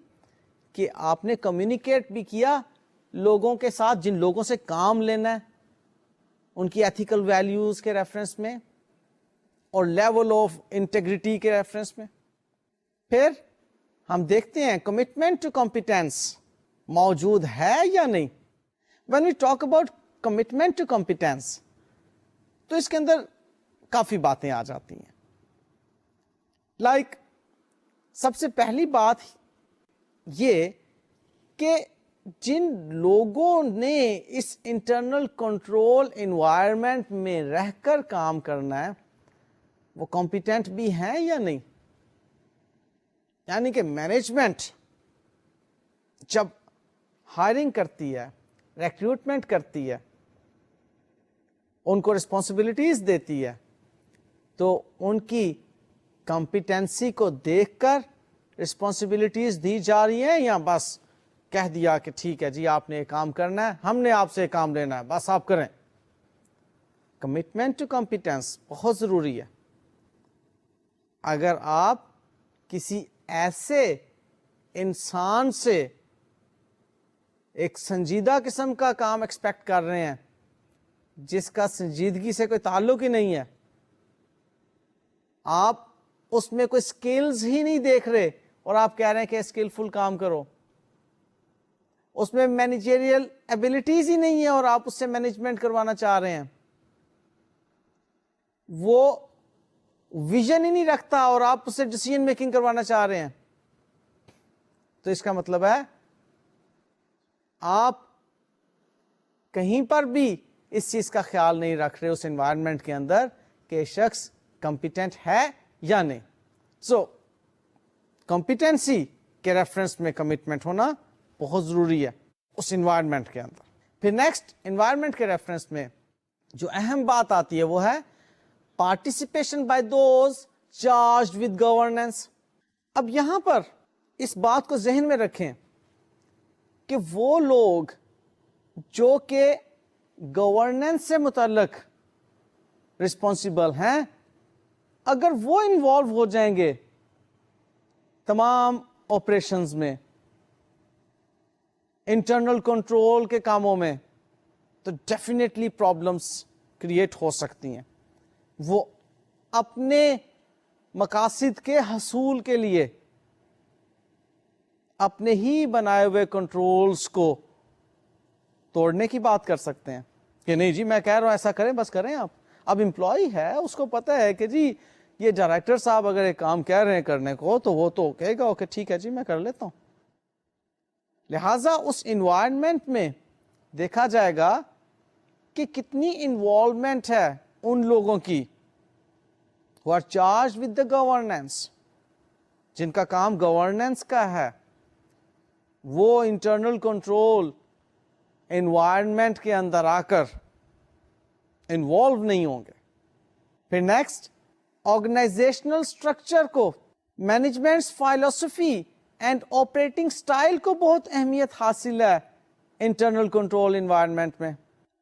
A: کہ آپ نے کمیونیکیٹ بھی کیا لوگوں کے ساتھ جن لوگوں سے کام لینا ہے، ان کی ایتھیکل ویلیوز کے ریفرنس میں اور لیول آف انٹیگریٹی کے ریفرنس میں۔ پھر ہم دیکھتے ہیں کمٹمنٹ ٹو کمپیٹنس موجود ہے یا نہیں۔ when we talk about commitment to competence تو اس کے اندر کافی باتیں آ جاتی ہیں۔ سب سے پہلی بات یہ کہ جن لوگوں نے اس انٹرنل کنٹرول انوائرمنٹ میں رہ کر کام کرنا ہے وہ کمپیٹنٹ بھی ہیں یا نہیں۔ یعنی کہ مینجمنٹ جب ہائرنگ کرتی ہے، ریکروٹمنٹ کرتی ہے، ان کو رسپانسبلٹیز دیتی ہے، تو ان کی کمپیٹنسی کو دیکھ کر رسپانسبلٹیز دی جا رہی ہیں یا بس کہہ دیا کہ ٹھیک ہے جی آپ نے یہ کام کرنا ہے، ہم نے آپ سے کام لینا ہے، بس آپ کریں۔ کمٹمنٹ ٹو کمپیٹنس بہت ضروری ہے۔ اگر آپ کسی ایسے انسان سے ایک سنجیدہ قسم کا کام ایکسپیکٹ کر رہے ہیں جس کا سنجیدگی سے کوئی تعلق ہی نہیں ہے، آپ اس میں کوئی سکلز ہی نہیں دیکھ رہے اور آپ کہہ رہے ہیں کہ اسکلفل کام کرو، اس میں مینیجریل ایبلٹیز ہی نہیں ہے اور آپ اس سے مینجمنٹ کروانا چاہ رہے ہیں، وہ ویژن ہی نہیں رکھتا اور آپ اس سے ڈیسیژن میکنگ کروانا چاہ رہے ہیں، تو اس کا مطلب ہے آپ کہیں پر بھی اس چیز کا خیال نہیں رکھ رہے اس انوائرمنٹ کے اندر کہ شخص کمپیٹنٹ ہے یا نہیں۔ سو کمپیٹنسی کے ریفرنس میں کمٹمنٹ ہونا بہت ضروری ہے اس انوائرمنٹ کے اندر۔ پھر نیکسٹ انوائرمنٹ کے ریفرنس میں جو اہم بات آتی ہے وہ ہے participation by those charged with governance. اب یہاں پر اس بات کو ذہن میں رکھیں کہ وہ لوگ جو کہ گورننس سے متعلق رسپانسبل ہیں اگر وہ انوالو ہو جائیں گے تمام آپریشنز میں، انٹرنل کنٹرول کے کاموں میں، تو ڈیفینیٹلی پرابلمس کریٹ ہو سکتی ہیں. وہ اپنے مقاصد کے حصول کے لیے اپنے ہی بنائے ہوئے کنٹرولز کو توڑنے کی بات کر سکتے ہیں کہ نہیں جی میں کہہ رہا ہوں ایسا کریں، بس کریں آپ. اب امپلائی ہے، اس کو پتہ ہے کہ جی یہ ڈائریکٹر صاحب اگر ایک کام کہہ رہے ہیں کرنے کو تو وہ تو کہے گا اوکے ٹھیک ہے جی میں کر لیتا ہوں. لہذا اس انوائرمنٹ میں دیکھا جائے گا کہ کتنی انوالومنٹ ہے ان لوگوں کی who are charged with the governance، جن کا کام گورننس کا ہے. وہ انٹرنل کنٹرول انوائرمنٹ کے اندر آ کر انوالو نہیں ہوں گے. پھر نیکسٹ، آرگنائزیشنل اسٹرکچر کو، مینجمنٹ فلسفی اینڈ آپریٹنگ اسٹائل کو بہت اہمیت حاصل ہے انٹرنل کنٹرول انوائرمنٹ میں.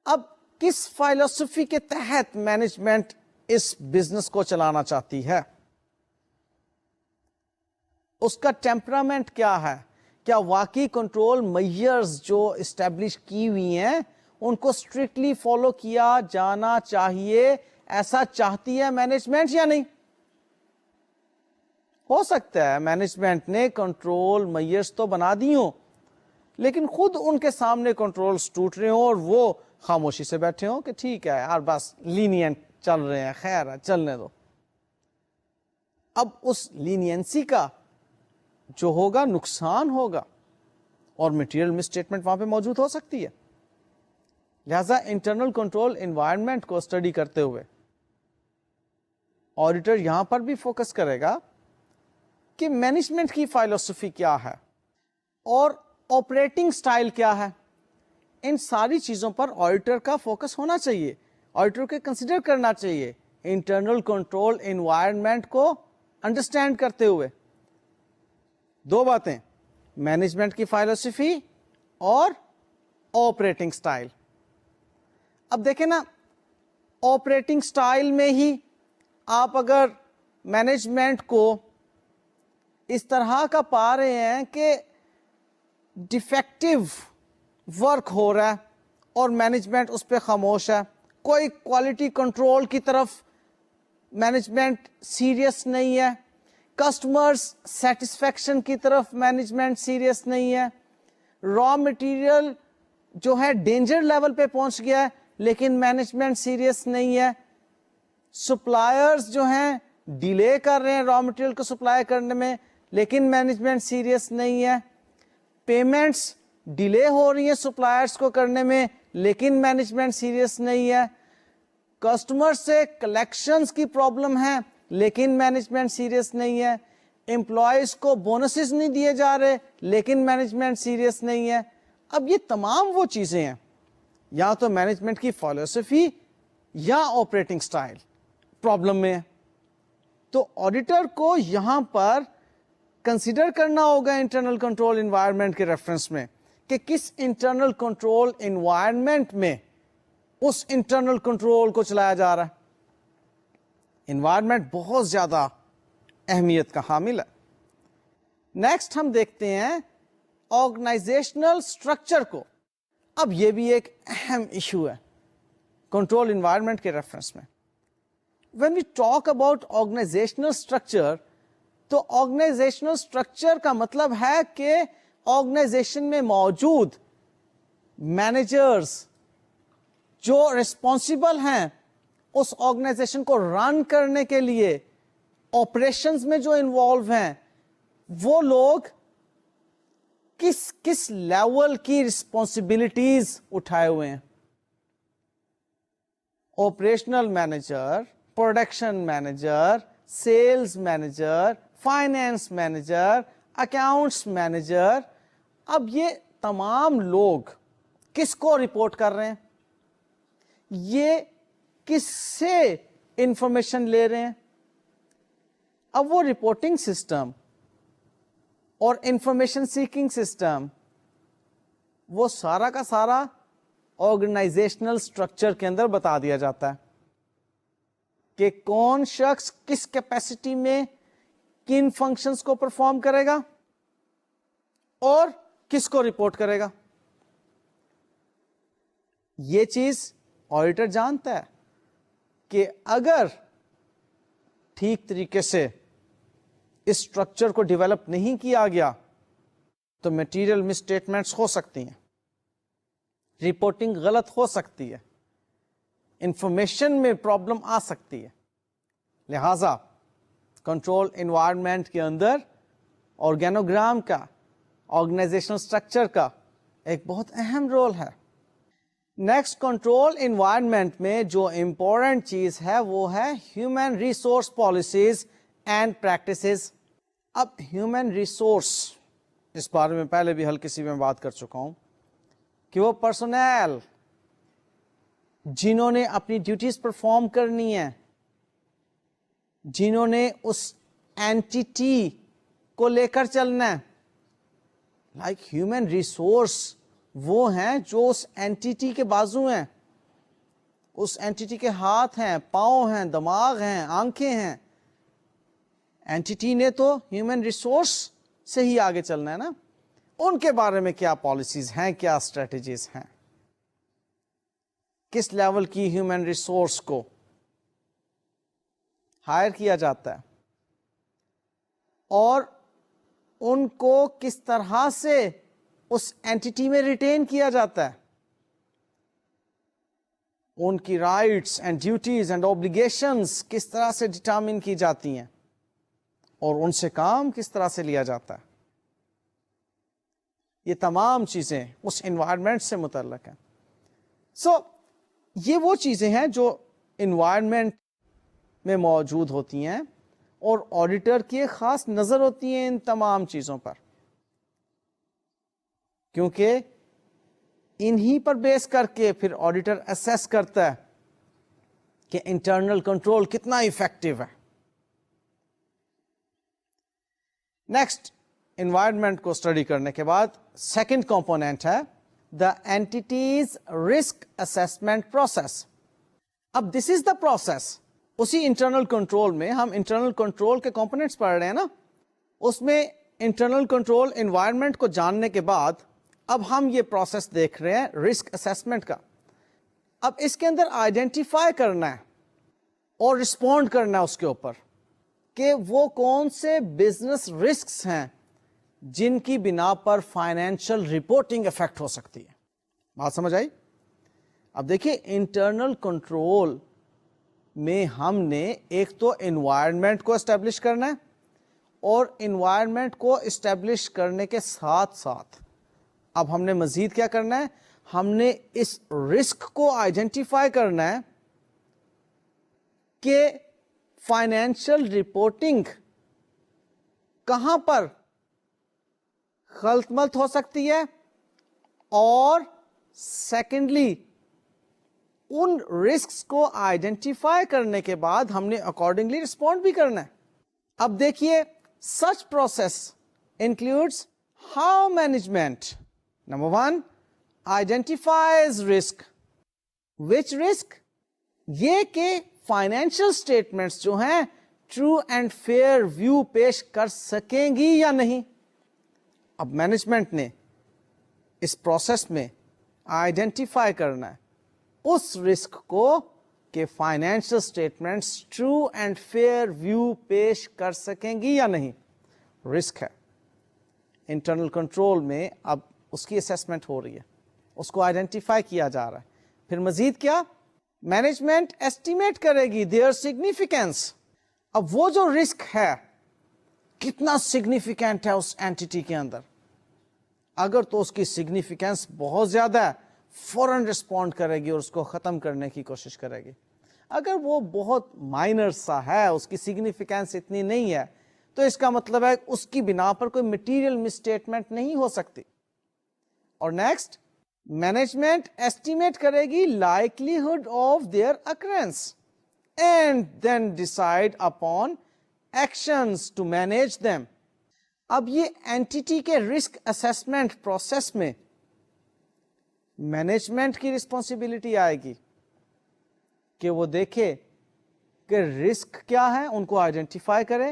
A: اب کس فلسفی کے تحت مینجمنٹ اس بزنس کو چلانا چاہتی ہے، اس کا ٹیمپرامنٹ کیا ہے، کیا واقعی کنٹرول میئرز جو اسٹیبلش کی ہوئی ہیں ان کو اسٹرکٹلی فالو کیا جانا چاہیے، ایسا چاہتی ہے مینجمنٹ یا نہیں. ہو سکتا ہے مینجمنٹ نے کنٹرول میئرز تو بنا دی ہوں لیکن خود ان کے سامنے کنٹرولز ٹوٹ رہے ہوں اور وہ خاموشی سے بیٹھے ہوں کہ ٹھیک ہے یار بس لینینٹ چل رہے ہیں، خیر ہے چلنے دو. اب اس لینینسی کا جو ہوگا نقصان ہوگا اور مٹیریل مس اسٹیٹمنٹ وہاں پہ موجود ہو سکتی ہے. لہذا انٹرنل کنٹرول انوائرمنٹ کو اسٹڈی کرتے ہوئے آڈیٹر یہاں پر بھی فوکس کرے گا کہ مینجمنٹ کی فلسفی کیا ہے اور آپریٹنگ سٹائل کیا ہے. ان ساری چیزوں پر آڈیٹر کا فوکس ہونا چاہیے، آڈیٹر کو کنسیڈر کرنا چاہیے انٹرنل کنٹرول انوائرمنٹ کو انڈرسٹینڈ کرتے ہوئے. دو باتیں، مینجمنٹ کی فلسفی اور آپریٹنگ سٹائل. اب دیکھیں نا، آپریٹنگ سٹائل میں ہی آپ اگر مینجمنٹ کو اس طرح کا پا رہے ہیں کہ ڈیفیکٹو ورک ہو رہا ہے اور مینجمنٹ اس پہ خاموش ہے، کوئی کوالٹی کنٹرول کی طرف مینجمنٹ سیریس نہیں ہے، کسٹمرز سیٹسفیکشن کی طرف مینجمنٹ سیریس نہیں ہے، را مٹیریل جو ہے ڈینجر لیول پہ پہنچ گیا ہے لیکن مینجمنٹ سیریس نہیں ہے، سپلائرز جو ہیں ڈیلے کر رہے ہیں را مٹیریل کو سپلائی کرنے میں لیکن مینجمنٹ سیریس نہیں ہے، پیمنٹس ڈیلے ہو رہی ہیں سپلائرز کو کرنے میں لیکن مینجمنٹ سیریس نہیں ہے، کسٹمر سے کلیکشنز کی پرابلم ہے لیکن مینجمنٹ سیریس نہیں ہے، امپلائیز کو بونسز نہیں دیے جا رہے لیکن مینجمنٹ سیریس نہیں ہے. اب یہ تمام وہ چیزیں ہیں، یا تو مینجمنٹ کی فلسفی یا آپریٹنگ سٹائل پرابلم میں ہے. تو آڈیٹر کو یہاں پر کنسیڈر کرنا ہوگا انٹرنل کنٹرول انوائرمنٹ کے ریفرنس میں کہ کس انٹرنل کنٹرول انوائرمنٹ میں اس انٹرنل کنٹرول کو چلایا جا رہا ہے. انوائرمنٹ بہت زیادہ اہمیت کا حامل ہے. نیکسٹ ہم دیکھتے ہیں آرگنائزیشنل اسٹرکچر کو. اب یہ بھی ایک اہم ایشو ہے کنٹرول انوائرمنٹ کے ریفرنس میں. when we talk about organizational structure تو آرگنائزیشنل اسٹرکچر کا مطلب ہے کہ آرگنائزیشن میں موجود مینیجرز جو ریسپانسیبل ہیں اس آرگنائزیشن کو رن کرنے کے لیے، آپریشنز میں جو انوالو ہیں، وہ لوگ کس کس لیول کی رسپانسبلٹیز اٹھائے ہوئے ہیں. Operational manager, production manager, sales manager, finance manager, accounts manager. اب یہ تمام لوگ کس کو رپورٹ کر رہے ہیں، یہ کس سے انفارمیشن لے رہے ہیں. اب وہ رپورٹنگ سسٹم اور انفارمیشن سیکنگ سسٹم وہ سارا کا سارا آرگنائزیشنل اسٹرکچر کے اندر بتا دیا جاتا ہے. کہ کون شخص کس کیپیسٹی میں کن فنکشنز کو پرفارم کرے گا اور کس کو رپورٹ کرے گا. یہ چیز آڈیٹر جانتا ہے کہ اگر ٹھیک طریقے سے اس اسٹرکچر کو ڈیولپ نہیں کیا گیا تو میٹیریل مس اسٹیٹمنٹس ہو سکتی ہیں, رپورٹنگ غلط ہو سکتی ہے, انفارمیشن میں پرابلم آ سکتی ہے. لہذا کنٹرول انوائرمنٹ کے اندر آرگینوگرام کا, آرگنائزیشنل اسٹرکچر کا ایک بہت اہم رول ہے. نیکسٹ, کنٹرول انوائرمنٹ میں جو امپورٹنٹ چیز ہے وہ ہے human resource policies and practices. اب ہیومن ریسورس, اس بارے میں پہلے بھی ہلکی سی میں بات کر چکا ہوں کہ وہ پرسنل جنہوں نے اپنی ڈیوٹیز پرفارم کرنی ہے, جنہوں نے اس اینٹیٹی کو لے کر چلنا ہے. لائک ہیومن ریسورس وہ ہیں جو اس اینٹیٹی کے بازو ہیں, اس اینٹیٹی کے ہاتھ ہیں, پاؤں ہیں, دماغ ہیں, آنکھیں ہیں. اینٹیٹی نے تو ہیومن ریسورس سے ہی آگے چلنا ہے نا. ان کے بارے میں کیا پالیسیز ہیں, کیا اسٹریٹجیز ہیں, کس لیول کی ہیومن ریسورس کو ہائر کیا جاتا ہے اور ان کو کس طرح سے اس اینٹیٹی میں ریٹین کیا جاتا ہے, ان کی rights and duties and obligations کس طرح سے ڈٹرمن کی جاتی ہیں اور ان سے کام کس طرح سے لیا جاتا ہے. یہ تمام چیزیں اس انوائرمنٹ سے متعلق ہیں. یہ وہ چیزیں ہیں جو انوائرمنٹ میں موجود ہوتی ہیں اور آڈیٹر کی ایک خاص نظر ہوتی ہے ان تمام چیزوں پر, کیونکہ انہی پر بیس کر کے پھر آڈیٹر اسیس کرتا ہے کہ انٹرنل کنٹرول کتنا افیکٹو ہے. نیکسٹ, انوائرمنٹ کو اسٹڈی کرنے کے بعد سیکنڈ کمپونینٹ ہے دا اینٹیٹیز رسک اسیسمنٹ پروسیس. اب دس از دا پروسیس. اسی انٹرنل کنٹرول میں ہم انٹرنل کنٹرول کے کمپونیٹس پڑھ رہے ہیں نا, اس میں انٹرنل کنٹرول انوائرمنٹ کو جاننے کے بعد اب ہم یہ پروسیس دیکھ رہے ہیں رسک اسیسمنٹ کا. اب اس کے اندر آئیڈینٹیفائی کرنا ہے اور رسپونڈ کرنا ہے اس کے اوپر کہ وہ کون سے بزنس رسکس ہیں جن کی بنا پر فائنینشیل رپورٹنگ افیکٹ ہو سکتی ہے. بات سمجھ آئی؟ اب دیکھیے انٹرنل کنٹرول میں ہم نے ایک تو انوائرمنٹ کو اسٹیبلش کرنا ہے اور انوائرمنٹ کو اسٹیبلش کرنے کے ساتھ ساتھ اب ہم نے مزید کیا کرنا ہے, ہم نے اس رسک کو آئیڈینٹیفائی کرنا ہے کہ فائنینشیل رپورٹنگ کہاں پر غلط ملت ہو سکتی ہے اور سیکنڈلی ان رسکس کو آئیڈینٹیفائی کرنے کے بعد ہم نے اکارڈنگلی رسپونڈ بھی کرنا ہے. اب دیکھیے such process includes how management number 1 identifies risk. Which risk? یہ کہ فائنینشیل اسٹیٹمنٹس جو ہیں ٹرو اینڈ فیئر ویو پیش کر سکیں گی یا نہیں. اب مینجمنٹ نے اس پروسیس میں آئیڈینٹیفائی کرنا ہے اس رسک کو کہ financial statements true and fair view پیش کر سکیں گی یا نہیں. رسک ہے انٹرنل کنٹرول میں, اب اس کی اسیسمنٹ ہو رہی ہے, اس کو آئیڈینٹیفائی کیا جا رہا ہے. پھر مزید کیا, مینجمنٹ ایسٹیمیٹ کرے گی دیئر سگنیفیکینس. اب وہ جو رسک ہے کتنا سگنیفیکینٹ ہے اس اینٹیٹی کے اندر. اگر تو اس کی سگنیفیکینس بہت زیادہ ہے فوراً رسپونڈ کرے گی اور اس کو ختم کرنے کی کوشش کرے گی. اگر وہ بہت مائنر سا ہے, اس کی سگنیفیکینس اتنی نہیں ہے, تو اس کا مطلب ہے اس کی بنا پر کوئی مٹیریل مسٹیٹمنٹ نہیں ہو سکتی. اور نیکسٹ, مینجمنٹ ایسٹیمیٹ کرے گی likelihood of their occurrence and then decide upon actions to manage them. اب یہ اینٹیٹی کے رسک اسیسمنٹ پروسیس میں مینجمنٹ کی رسپانسبلٹی آئے گی کہ وہ دیکھے کہ رسک کیا ہے ان کو آئیڈینٹیفائی کرے,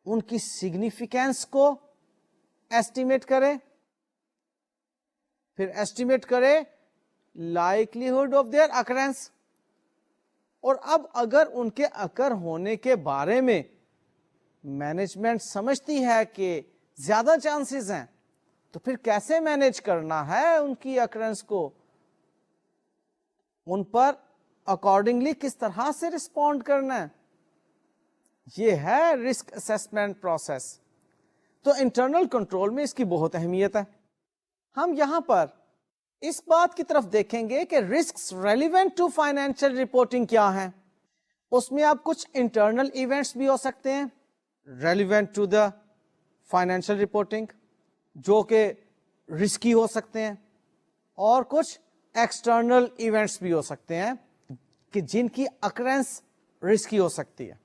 A: ان کی سگنیفیکینس کو ایسٹیمیٹ کرے, پھر ایسٹیمیٹ کرے لائکلیہڈ آف دیئر اکرنس, اور اب اگر ان کے اکر ہونے کے بارے میں مینجمنٹ سمجھتی ہے کہ زیادہ چانسز ہیں, تو پھر کیسے مینج کرنا ہے ان کی اکرنس کو, ان پر اکارڈنگلی کس طرح سے رسپونڈ کرنا ہے. یہ ہے رسک اسیسمنٹ پروسیس. تو انٹرنل کنٹرول میں اس کی بہت اہمیت ہے. ہم یہاں پر اس بات کی طرف دیکھیں گے کہ risks relevant to financial reporting کیا ہیں. اس میں آپ کچھ انٹرنل ایونٹس بھی ہو سکتے ہیں relevant to the financial reporting, جو کہ رسکی ہو سکتے ہیں, اور کچھ ایکسٹرنل ایونٹس بھی ہو سکتے ہیں کہ جن کی اکرنس رسکی ہو سکتی ہے.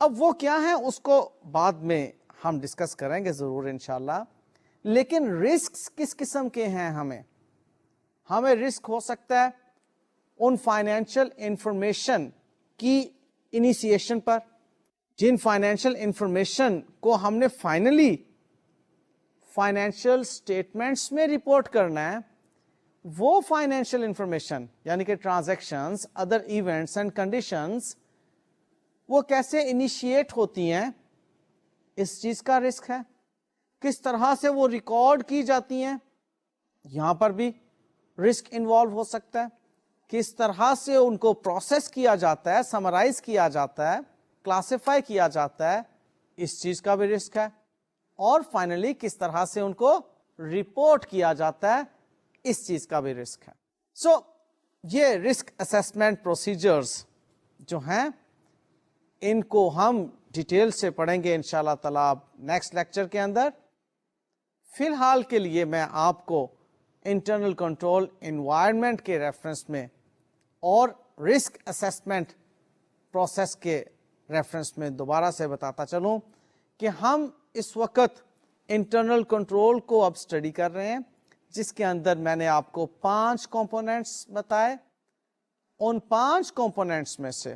A: اب وہ کیا ہیں اس کو بعد میں ہم ڈسکس کریں گے ضرور انشاءاللہ. لیکن رسکس کس قسم کے ہیں؟ ہمیں رسک ہو سکتا ہے ان فائنینشیل انفارمیشن کی انیشیشن پر, جن فائنینشیل انفارمیشن کو ہم نے فائنلی فائنینشیل اسٹیٹمنٹس میں رپورٹ کرنا ہے. وہ فائنینشیل انفارمیشن یعنی کہ transactions, other events and conditions, وہ کیسے انیشیٹ ہوتی ہیں, اس چیز کا رسک ہے. کس طرح سے وہ ریکارڈ کی جاتی ہیں, یہاں پر بھی رسک انوالو ہو سکتا ہے. کس طرح سے ان کو پروسیس کیا جاتا ہے, سمرائز کیا جاتا ہے, کلاسیفائی کیا جاتا ہے, اس چیز کا بھی رسک ہے. اور فائنلی کس طرح سے ان کو رپورٹ کیا جاتا ہے, اس چیز کا بھی رسک ہے. سو یہ رسک اسیسمنٹ پروسیجرز جو ہیں ان کو ہم ڈیٹیل سے پڑھیں گے انشاءاللہ تعالی نیکسٹ لیکچر کے اندر. فی الحال کے لیے میں آپ کو انٹرنل کنٹرول انوائرمنٹ کے ریفرنس میں اور رسک اسیسمنٹ پروسیس کے ریفرنس میں دوبارہ سے بتاتا چلوں کہ ہم اس وقت انٹرنل کنٹرول کو اب اسٹڈی کر رہے ہیں, جس کے اندر میں نے آپ کو 5 کمپوننٹس بتائے. ان 5 کمپوننٹس میں سے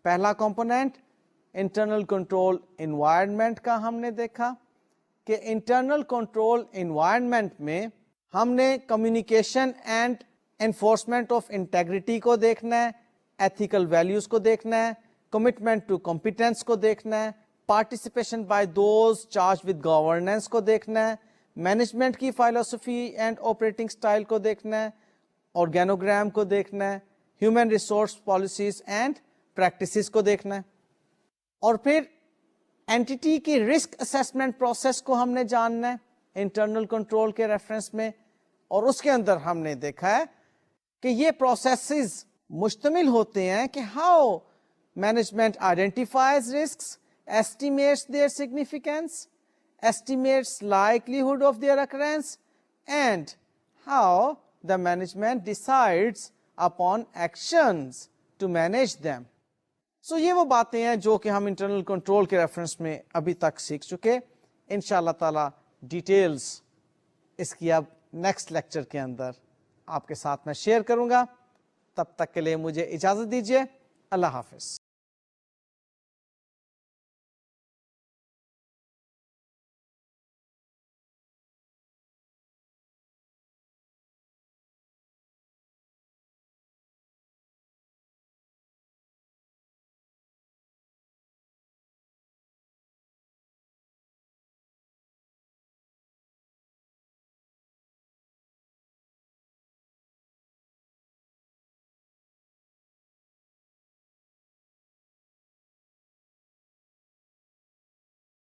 A: پہلا کمپوننٹ انٹرنل کنٹرول انوائرمنٹ کا ہم نے دیکھا کہ انٹرنل کنٹرول انوائرمنٹ میں ہم نے communication and enforcement of integrity کو دیکھنا ہے, ایتھیکل ویلیوز کو دیکھنا ہے, کمٹمنٹ ٹو کمپیٹنس کو دیکھنا ہے, participation by those charge with governance کو دیکھنا ہے, مینجمنٹ کی فلسفی اینڈ آپریٹنگ سٹائل کو دیکھنا ہے, آرگینوگرام کو دیکھنا ہے, human resource policies and practices کو دیکھنا ہے, اور پھر اینٹیٹی کی رسک اسیسمنٹ پروسیس کو ہم نے جاننا ہے انٹرنل کنٹرول کے ریفرنس میں. اور اس کے اندر ہم نے دیکھا ہے کہ یہ پروسیسز مشتمل ہوتے ہیں کہ how management identifies risks, estimates their significance, estimates likelihood of their occurrence, and how the management decides upon actions to manage them. So یہ وہ باتیں ہیں جو کہ ہم انٹرنل کنٹرول کے ریفرنس میں ابھی تک سیکھ چکے. انشاءاللہ تعالی ڈیٹیلز اس کی اب نیکسٹ لیکچر کے اندر آپ کے ساتھ میں شیئر کروں گا. تب تک کے لیے مجھے اجازت دیجیے. اللہ حافظ.